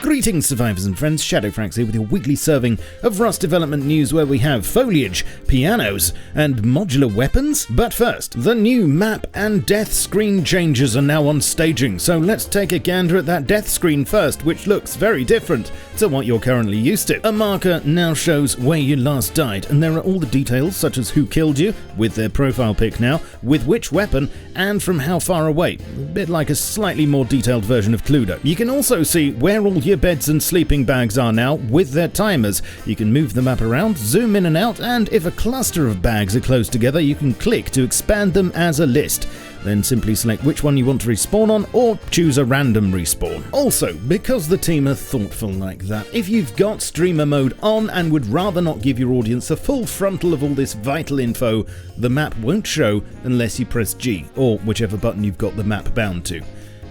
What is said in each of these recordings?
Greetings survivors and friends, SHADOWFRAX here with your weekly serving of Rust development news where we have foliage, pianos, and modular weapons. But first, the new map and death screen changes are now on staging, so let's take a gander at that death screen first, which looks very different to what you're currently used to. A marker now shows where you last died, and there are all the details such as who killed you, with their profile pic now, with which weapon, and from how far away, a bit like a slightly more detailed version of Cluedo. You can also see where all your beds and sleeping bags are now with their timers. You can move the map around, zoom in and out, and if a cluster of bags are close together, you can click to expand them as a list. Then simply select which one you want to respawn on or choose a random respawn. Also, because the team are thoughtful like that, if you've got streamer mode on and would rather not give your audience a full frontal of all this vital info, the map won't show unless you press G or whichever button you've got the map bound to.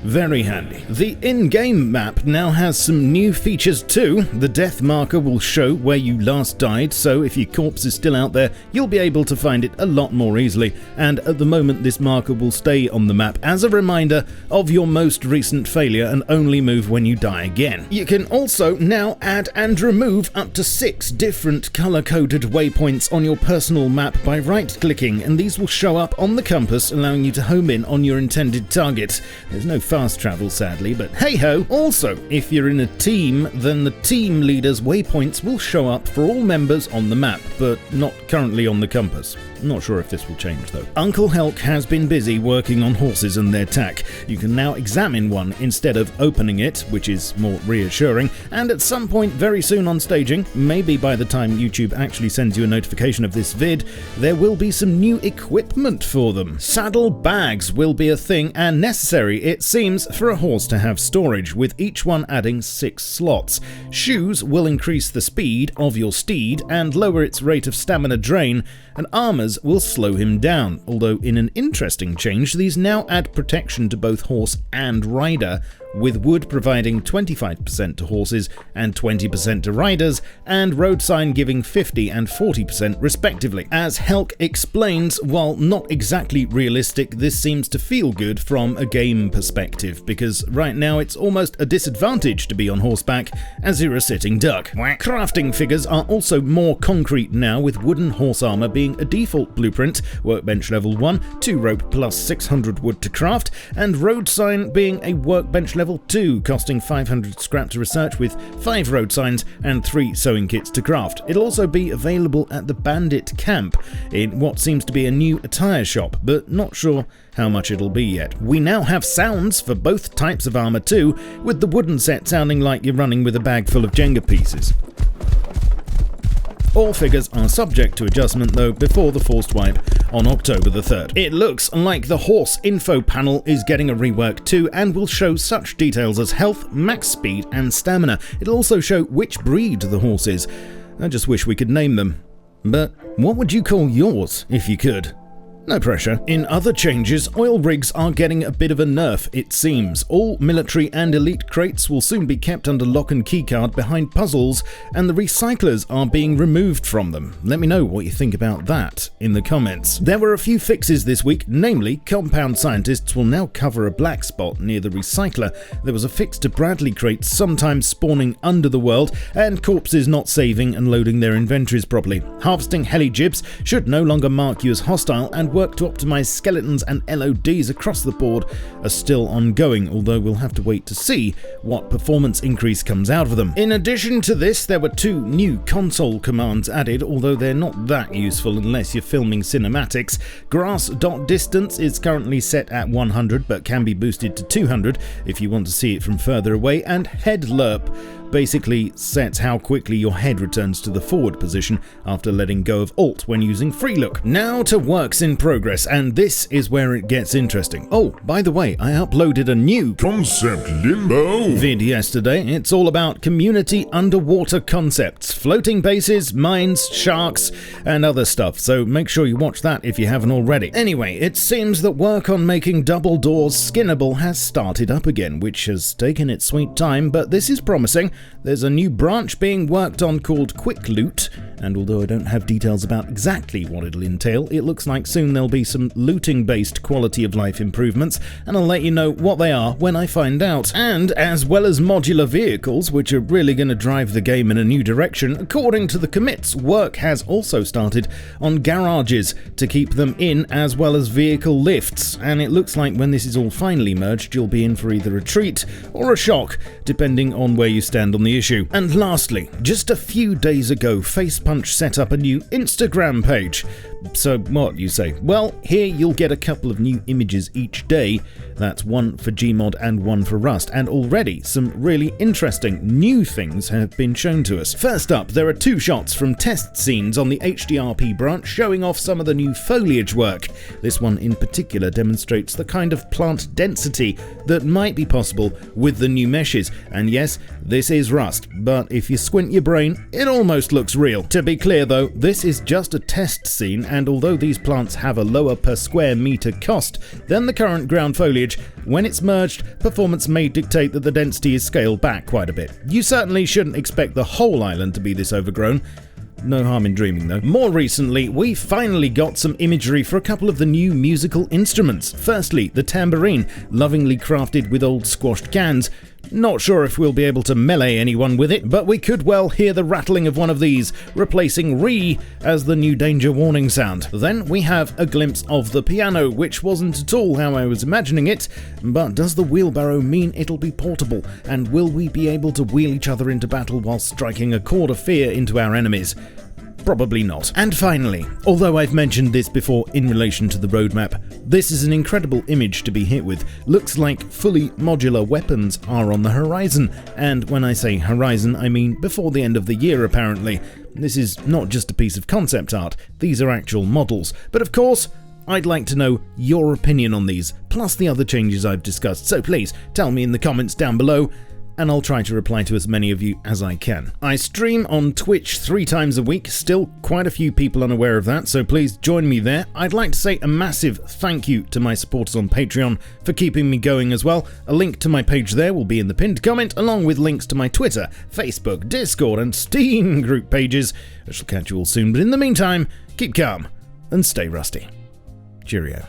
Very handy. The in-game map now has some new features too. The death marker will show where you last died, so if your corpse is still out there, you'll be able to find it a lot more easily. And at the moment, this marker will stay on the map as a reminder of your most recent failure and only move when you die again. You can also now add and remove up to 6 different color-coded waypoints on your personal map by right-clicking, and these will show up on the compass, allowing you to home in on your intended target. There's no fast travel sadly, but hey ho. Also, if you're in a team, then the team leader's waypoints will show up for all members on the map, but not currently on the compass. I'm not sure if this will change though. Uncle Helk has been busy working on horses and their tack. You can now examine one instead of opening it, which is more reassuring, and at some point very soon on staging, maybe by the time YouTube actually sends you a notification of this vid, there will be some new equipment for them. Saddle bags will be a thing and necessary, it seems, for a horse to have storage, with each one adding 6 slots. Shoes will increase the speed of your steed and lower its rate of stamina drain, and armors will slow him down, although in an interesting change, these now add protection to both horse and rider, with wood providing 25% to horses and 20% to riders, and road sign giving 50 and 40% respectively. As Helk explains, while not exactly realistic, this seems to feel good from a game perspective, because right now it's almost a disadvantage to be on horseback as you're a sitting duck. Crafting figures are also more concrete now, with wooden horse armor being a default blueprint, workbench level 1, 2 rope plus 600 wood to craft, and road sign being a workbench level 2, costing 500 scrap to research with 5 road signs and 3 sewing kits to craft. It'll also be available at the Bandit Camp in what seems to be a new attire shop, but not sure how much it'll be yet. We now have sounds for both types of armor too, with the wooden set sounding like you're running with a bag full of Jenga pieces. All figures are subject to adjustment though before the forced wipe on October the 3rd. It looks like the horse info panel is getting a rework too and will show such details as health, max speed and stamina. It'll also show which breed the horse is. I just wish we could name them. But what would you call yours if you could? No pressure. In other changes, oil rigs are getting a bit of a nerf, it seems. All military and elite crates will soon be kept under lock and keycard behind puzzles, and the recyclers are being removed from them. Let me know what you think about that in the comments. There were a few fixes this week, namely, compound scientists will now cover a black spot near the recycler. There was a fix to Bradley crates sometimes spawning under the world, and corpses not saving and loading their inventories properly. Harvesting heli jibs should no longer mark you as hostile, and work to optimize skeletons and LODs across the board are still ongoing, although we'll have to wait to see what performance increase comes out of them. In addition to this, there were 2 new console commands added, although they're not that useful unless you're filming cinematics. Grass dot distance is currently set at 100 but can be boosted to 200 if you want to see it from further away, and head lerp basically sets how quickly your head returns to the forward position after letting go of Alt when using free look. Now to works in progress, and this is where it gets interesting. Oh, by the way, I uploaded a new Concept Limbo vid yesterday. It's all about community underwater concepts, floating bases, mines, sharks, and other stuff, so make sure you watch that if you haven't already. Anyway, it seems that work on making double doors skinnable has started up again, which has taken its sweet time, but this is promising. There's a new branch being worked on called Quick Loot, and although I don't have details about exactly what it'll entail, it looks like soon there'll be some looting-based quality of life improvements, and I'll let you know what they are when I find out. And as well as modular vehicles, which are really going to drive the game in a new direction, according to the commits, work has also started on garages to keep them in, as well as vehicle lifts, and it looks like when this is all finally merged, you'll be in for either a treat or a shock, depending on where you stand on the issue. And lastly, just a few days ago, Facepunch set up a new Instagram page. So what, you say? Well, here you'll get a couple of new images each day. That's one for Gmod and one for Rust, and already some really interesting new things have been shown to us. First up, there are 2 shots from test scenes on the HDRP branch showing off some of the new foliage work. This one in particular demonstrates the kind of plant density that might be possible with the new meshes. And yes, this is Rust, but if you squint your brain, it almost looks real. To be clear though, this is just a test scene, and although these plants have a lower per square meter cost than the current ground foliage, when it's merged, performance may dictate that the density is scaled back quite a bit. You certainly shouldn't expect the whole island to be this overgrown. No harm in dreaming though. More recently, we finally got some imagery for a couple of the new musical instruments. Firstly, the tambourine, lovingly crafted with old squashed cans. Not sure if we'll be able to melee anyone with it, but we could well hear the rattling of one of these, replacing "re" as the new danger warning sound. Then we have a glimpse of the piano, which wasn't at all how I was imagining it, but does the wheelbarrow mean it'll be portable, and will we be able to wheel each other into battle while striking a chord of fear into our enemies? Probably not. And finally, although I've mentioned this before in relation to the roadmap, this is an incredible image to be hit with. Looks like fully modular weapons are on the horizon, and when I say horizon, I mean before the end of the year apparently. This is not just a piece of concept art, these are actual models. But of course, I'd like to know your opinion on these, plus the other changes I've discussed, so please tell me in the comments down below, and I'll try to reply to as many of you as I can. I stream on Twitch 3 times a week, still quite a few people unaware of that, so please join me there. I'd like to say a massive thank you to my supporters on Patreon for keeping me going as well. A link to my page there will be in the pinned comment, along with links to my Twitter, Facebook, Discord and Steam group pages. I shall catch you all soon, but in the meantime, keep calm and stay rusty. Cheerio.